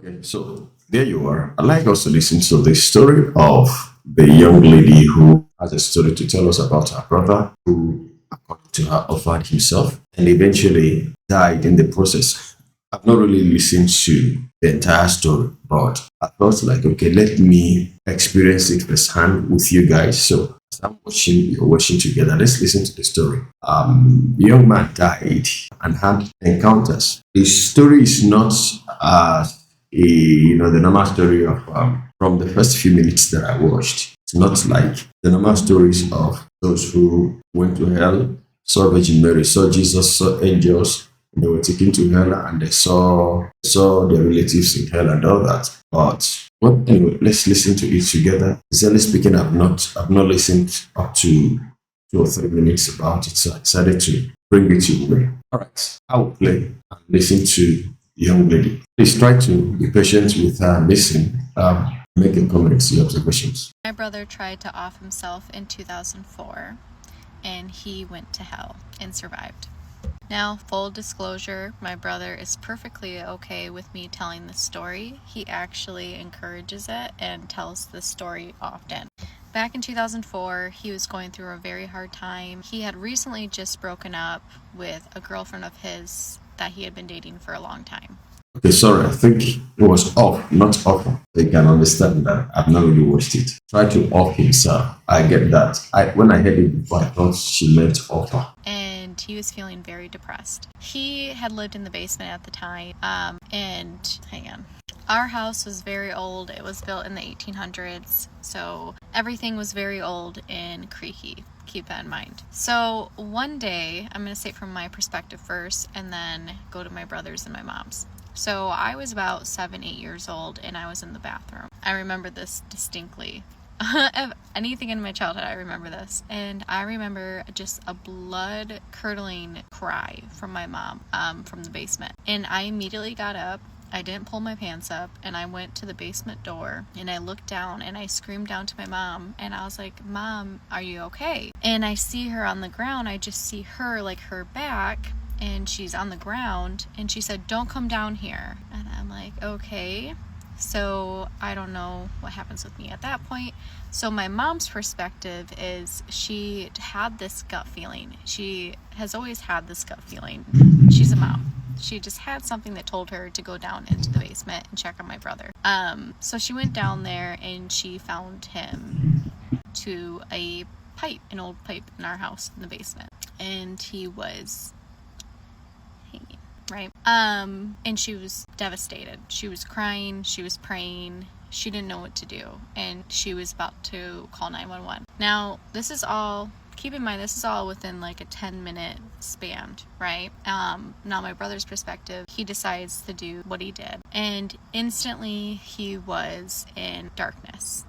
Okay, so there you are. I'd like us to listen to the story of the young lady who has a story to tell us about her brother who, according to her, offered himself and eventually died in the process. I've not really listened to the entire story, but I felt like, okay, let me experience it firsthand with you guys. So as I'm watching, you're watching together. Let's listen to the story. The young man died and had encounters. His story is not as the normal story of from the first few minutes that I watched. It's not like the normal stories of those who went to hell, saw Virgin Mary, saw Jesus, saw angels. They were taken to hell and they saw their relatives in hell and all that. But anyway, let's listen to it together. Sincerely speaking, I've not listened up to 2 or 3 minutes about it, so I decided to bring it your way. All right, I will play and listen to the young lady. Please try to be patient with her and listen. Make a comment, see observations. My brother tried to off himself in 2004 and he went to hell and survived. Now, full disclosure, my brother is perfectly okay with me telling this story. He actually encourages it and tells the story often. Back in 2004, he was going through a very hard time. He had recently just broken up with a girlfriend of his that he had been dating for a long time. Okay, sorry, I think it was off, not off. They can understand that I've not really watched it. Try to off himself. I get that. When I heard it before, I thought she meant offer. And he was feeling very depressed. He had lived in the basement at the time. And hang on. Our house was very old. It was built in the 1800s. So everything was very old and creaky. Keep that in mind. So one day, I'm going to say it from my perspective first and then go to my brother's and my mom's. So I was about 7, 8 years old and I was in the bathroom. I remember this distinctly. Of anything in my childhood, I remember this. And I remember just a blood curdling cry from my mom from the basement. And I immediately got up. I didn't pull my pants up and I went to the basement door and I looked down and I screamed down to my mom and I was like, "Mom, are you okay?" And I see her on the ground. I just see her, like her back, and she's on the ground and she said, "Don't come down here." And I'm like, okay. So I don't know what happens with me at that point. So my mom's perspective is she had this gut feeling. She has always had this gut feeling. She's a mom. She just had something that told her to go down into the basement and check on my brother. So she went down there and she found him to a pipe, an old pipe in our house in the basement. And he was hanging, right? And she was devastated. She was crying, she was praying, she didn't know what to do, and she was about to call 911. Now, this is all, keep in mind, this is all within like a 10-minute span, right? Now my brother's perspective, he decides to do what he did, and instantly he was in darkness.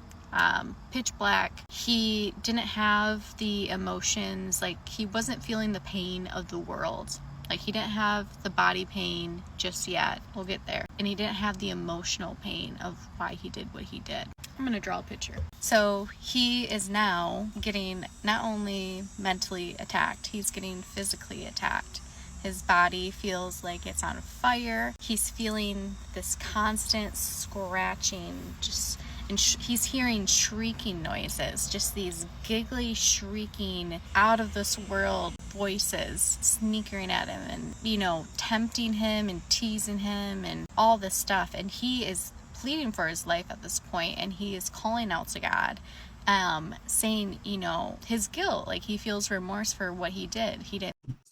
Pitch black. He didn't have the emotions, like he wasn't feeling the pain of the world. Like he didn't have the body pain just yet. We'll get there. And he didn't have the emotional pain of why he did what he did. I'm going to draw a picture. So he is now getting not only mentally attacked, he's getting physically attacked. His body feels like it's on fire. He's feeling this constant scratching, and he's hearing shrieking noises, just these giggly, shrieking, out of this world voices sneaking at him and, tempting him and teasing him and all this stuff. And he is pleading for his life at this point, and he is calling out to God, saying, his guilt, like he feels remorse for what he did.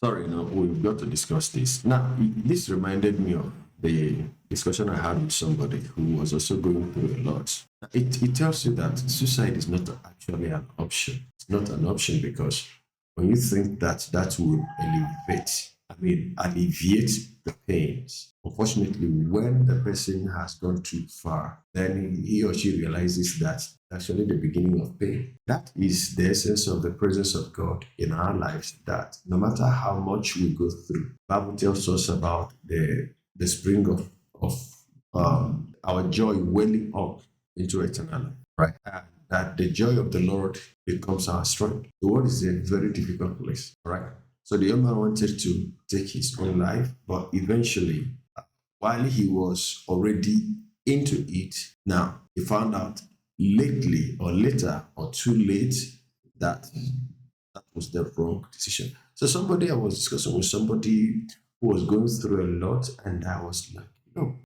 Sorry, no, we've got to discuss this. Now, this reminded me of the discussion I had with somebody who was also going through a lot. It tells you that suicide is not actually an option. It's not an option because when you think that that will alleviate the pains, unfortunately, when the person has gone too far, then he or she realizes that actually the beginning of pain. That is the essence of the presence of God in our lives, that no matter how much we go through, Bible tells us about the spring of our joy welling up into eternal life, right? And that the joy of the Lord becomes our strength. The world is a very difficult place, right? So the young man wanted to take his own life, but eventually, while he was already into it. Now, he found out lately or later or too late that that was the wrong decision. So somebody, I was discussing with somebody who was going through a lot, and I was like,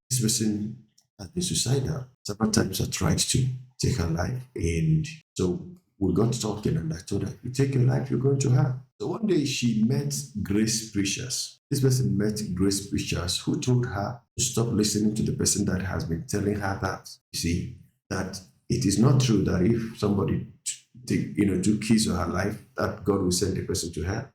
this person has been suicidal. Several times I tried to take her life, and so we got talking, and I told her, "You take your life, you're going to hell." So one day she met Grace Precious. This person met Grace Precious, who told her to stop listening to the person that has been telling her that. You see, that it is not true that if somebody take, took his or her life, that God will send the person to hell.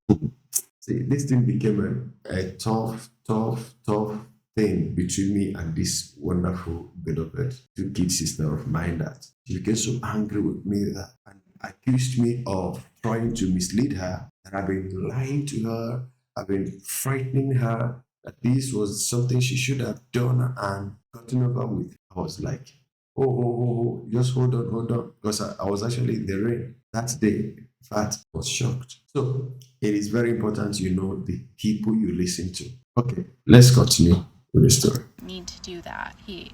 See, this thing became a tough, tough, tough thing between me and this wonderful, beloved, two kid sister of mine that she became so angry with me that and accused me of trying to mislead her, that I've been lying to her, I've been frightening her, that this was something she should have done and gotten over with. I was like, just hold on, because I was actually in the rain that day. In fact, I was shocked. So it is very important you know the people you listen to. Okay, let's continue with the story. Need to do that. He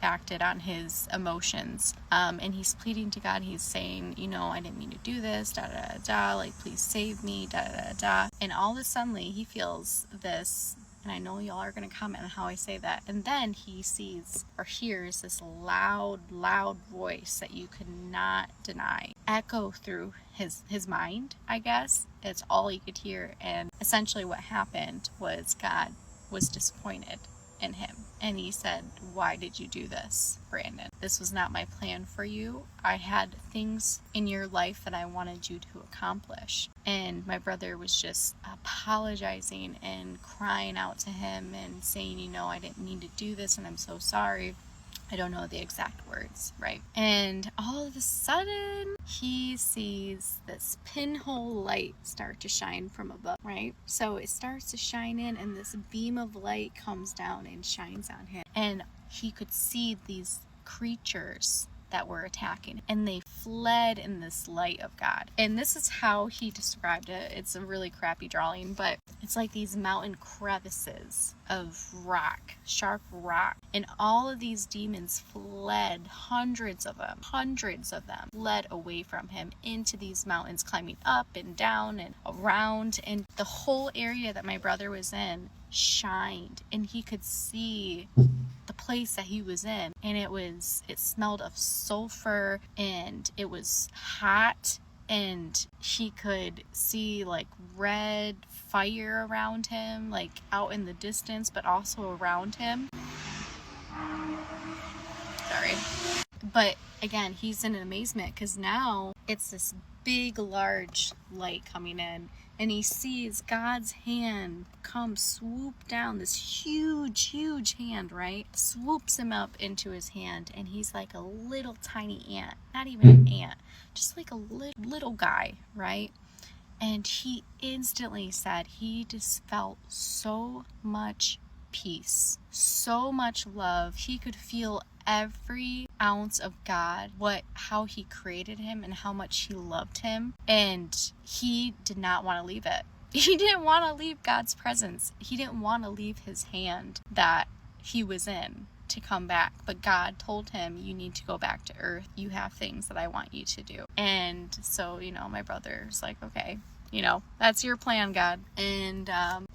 acted on his emotions, and he's pleading to God. He's saying, I didn't mean to do this, da da da da, like, please save me, da da da da. And all of a sudden he feels this, and I know y'all are going to comment on how I say that, and then he sees or hears this loud voice that you could not deny echo through his mind. I guess it's all he could hear. And essentially what happened was God was disappointed in him, and he said, "Why did you do this, Brandon? This was not my plan for you. I had things in your life that I wanted you to accomplish." And my brother was just apologizing and crying out to him and saying, I didn't mean to do this, and I'm so sorry. I don't know the exact words, right? And all of a sudden, he sees this pinhole light start to shine from above, right? So it starts to shine in, and this beam of light comes down and shines on him. And he could see these creatures that were attacking, and they fled in this light of God. And this is how he described it. It's a really crappy drawing, but it's like these mountain crevices of rock, sharp rock, and all of these demons fled, hundreds of them fled away from him into these mountains, climbing up and down and around, and the whole area that my brother was in shined, and he could see the place that he was in, and it smelled of sulfur, and it was hot, and he could see like red fire around him, like out in the distance, but also around him. Sorry. But again, he's in amazement because now it's this big, large light coming in, and he sees God's hand come swoop down, this huge hand, right? Swoops him up into his hand, and he's like a little tiny ant, not even an ant, just like a little guy, right? And he instantly said he just felt so much peace, so much love. He could feel every ounce of God, how he created him and how much he loved him, and he did not want to leave it. He didn't want to leave God's presence. He didn't want to leave his hand that he was in to come back, but God told him, you need to go back to earth. You have things that I want you to do. And so, my brother's like, okay, that's your plan, God. And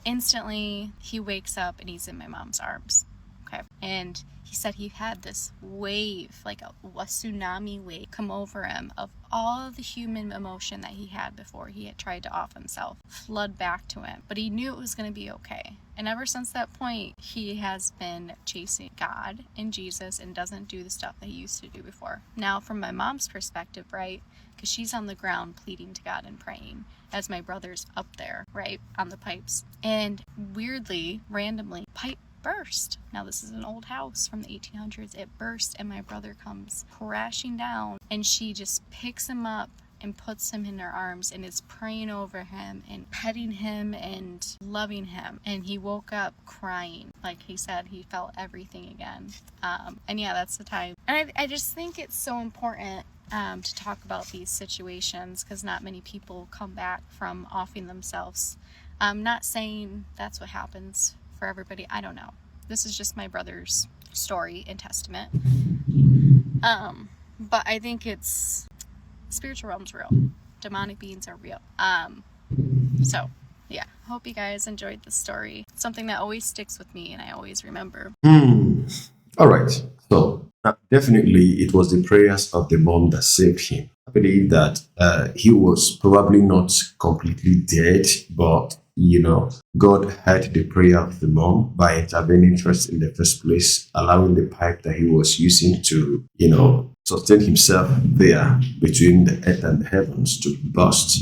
instantly he wakes up and he's in my mom's arms. Okay. And he said he had this wave, like a tsunami wave, come over him of all of the human emotion that he had before he had tried to off himself, flood back to him. But he knew it was going to be okay. And ever since that point, he has been chasing God and Jesus and doesn't do the stuff that he used to do before. Now, from my mom's perspective, right, because she's on the ground pleading to God and praying as my brother's up there, right, on the pipes. And weirdly, randomly, pipe burst. Now, this is an old house from the 1800s. It burst, and my brother comes crashing down, and she just picks him up and puts him in her arms and is praying over him and petting him and loving him. And he woke up crying. Like he said, he felt everything again. And yeah, that's the time. And I just think it's so important to talk about these situations, because not many people come back from offing themselves. I'm not saying that's what happens for everybody. I don't know. This is just my brother's story and testament. But I think it's spiritual realm's real. Demonic beings are real. So yeah, hope you guys enjoyed this story. It's something that always sticks with me and I always remember. Hmm. All right. So definitely, it was the prayers of the mom that saved him. I believe that he was probably not completely dead, but God heard the prayer of the mom by intervening first in the first place, allowing the pipe that he was using to, sustain himself there between the earth and the heavens to burst.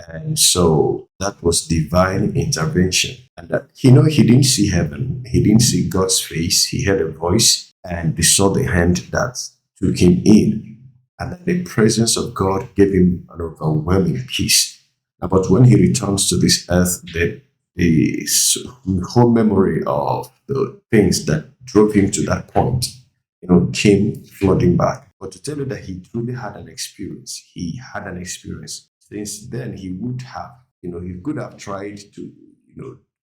And so that was divine intervention. And that he didn't see heaven, he didn't see God's face, he heard a voice and he saw the hand that took him in. And then the presence of God gave him an overwhelming peace. But when he returns to this earth, the whole memory of the things that drove him to that point, came flooding back. But to tell you that he truly had an experience, he had an experience. Since then, he would have, he could have tried to,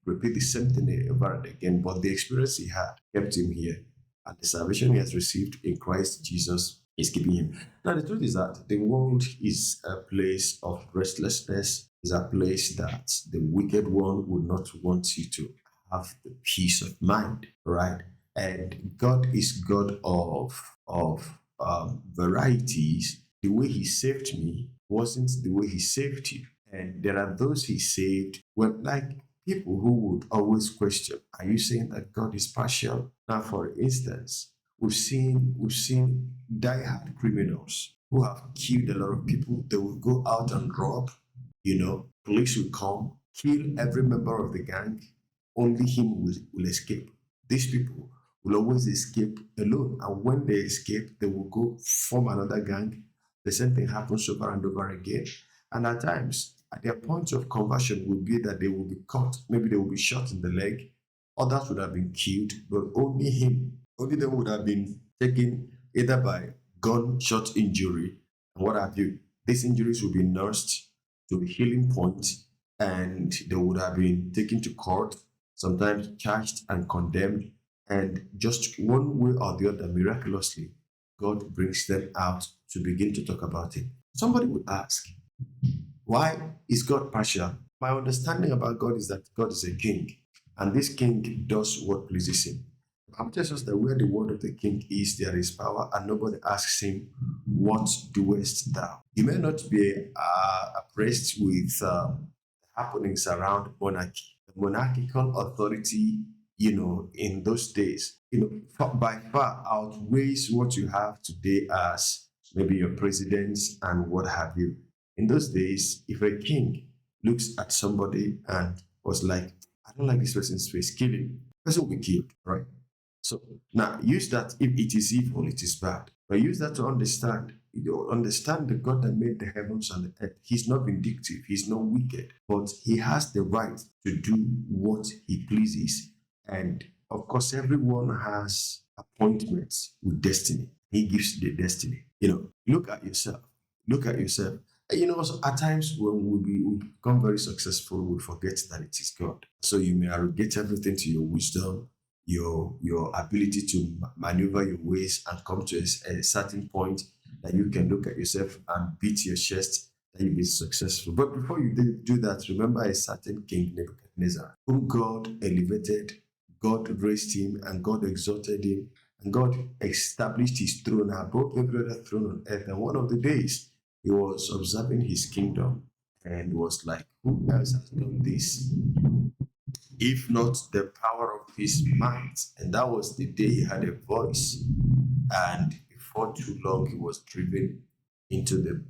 repeat the same thing over and again, but the experience he had kept him here. And the salvation he has received in Christ Jesus is keeping him. Now, the truth is that the world is a place of restlessness, is a place that the wicked one would not want you to have the peace of mind, right? And God is God of varieties. The way He saved me wasn't the way He saved you, and there are those He saved. Well, like people who would always question, are you saying that God is partial? Now, for instance, we've seen die-hard criminals who have killed a lot of people. They will go out and rob. Police will come, kill every member of the gang. Only him will escape. These people will always escape alone, and when they escape, they will go form another gang. The same thing happens over and over again. And at times, at their point of conversion would be that they will be caught. Maybe they will be shot in the leg. Others would have been killed, but only him, only them would have been taken either by gunshot injury and what have you. These injuries will be nursed to a healing point, and they would have been taken to court, sometimes charged and condemned. And just one way or the other, miraculously, God brings them out to begin to talk about it. Somebody would ask, why is God partial? My understanding about God is that God is a king, and this king does what pleases him. The Bible tells us that where the word of the king is, there is power, and nobody asks him, what doest thou? You may not be appraised with happenings around monarchy. The monarchical authority, in those days, by far outweighs what you have today as maybe your presidents and what have you. In those days, if a king looks at somebody and was like, I don't like this person's face, kill him, the person will be killed, right? So now use that if it is evil, it is bad. But use that to understand. Understand the God that made the heavens and the earth. He's not vindictive, he's not wicked, but he has the right to do what he pleases. And of course, everyone has appointments with destiny. He gives the destiny. Look at yourself. Look at yourself. And so at times when we become very successful, we forget that it is God. So you may arrogate everything to your wisdom, your ability to maneuver your ways and come to a certain point that you can look at yourself and beat your chest that you've been successful. But before you do that, remember a certain king Nebuchadnezzar, whom God elevated, God raised him, and God exalted him, and God established his throne above every other throne on earth. And one of the days he was observing his kingdom and was like, who else has done this? If not the power of his might. And that was the day he had a voice. And before too long, he was driven into the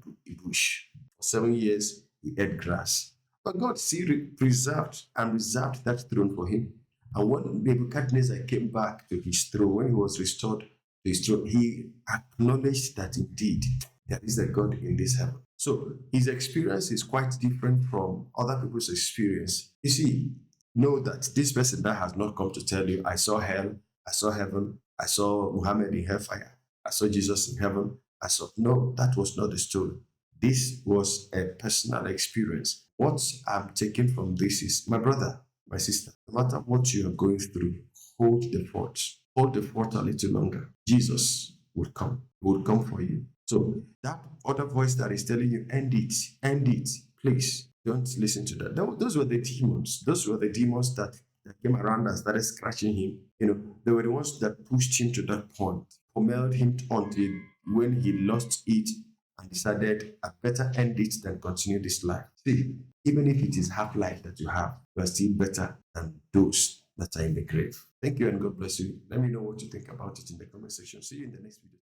bush. For 7 years, he ate grass. But God still preserved and reserved that throne for him. And when Nebuchadnezzar came back to his throne, when he was restored to his throne, he acknowledged that indeed there is a God in this heaven. So his experience is quite different from other people's experience. You see, know that this person that has not come to tell you, I saw hell, I saw heaven, I saw Muhammad in hellfire, I saw Jesus in heaven, I saw. No, that was not the story. This was a personal experience. What I'm taking from this is, my brother, my sister, no matter what you are going through, hold the fort. hold the fort a little longer. Jesus will come. He will come for you. So that other voice that is telling you, end it, please don't listen to that. Those were the demons. Those were the demons that came around and started scratching him. They were the ones that pushed him to that point, pommeled him until when he lost it and decided, I better end it than continue this life. See, even if it is half life that you have, you are still better than those that are in the grave. Thank you and God bless you. Let me know what you think about it in the comment section. See you in the next video.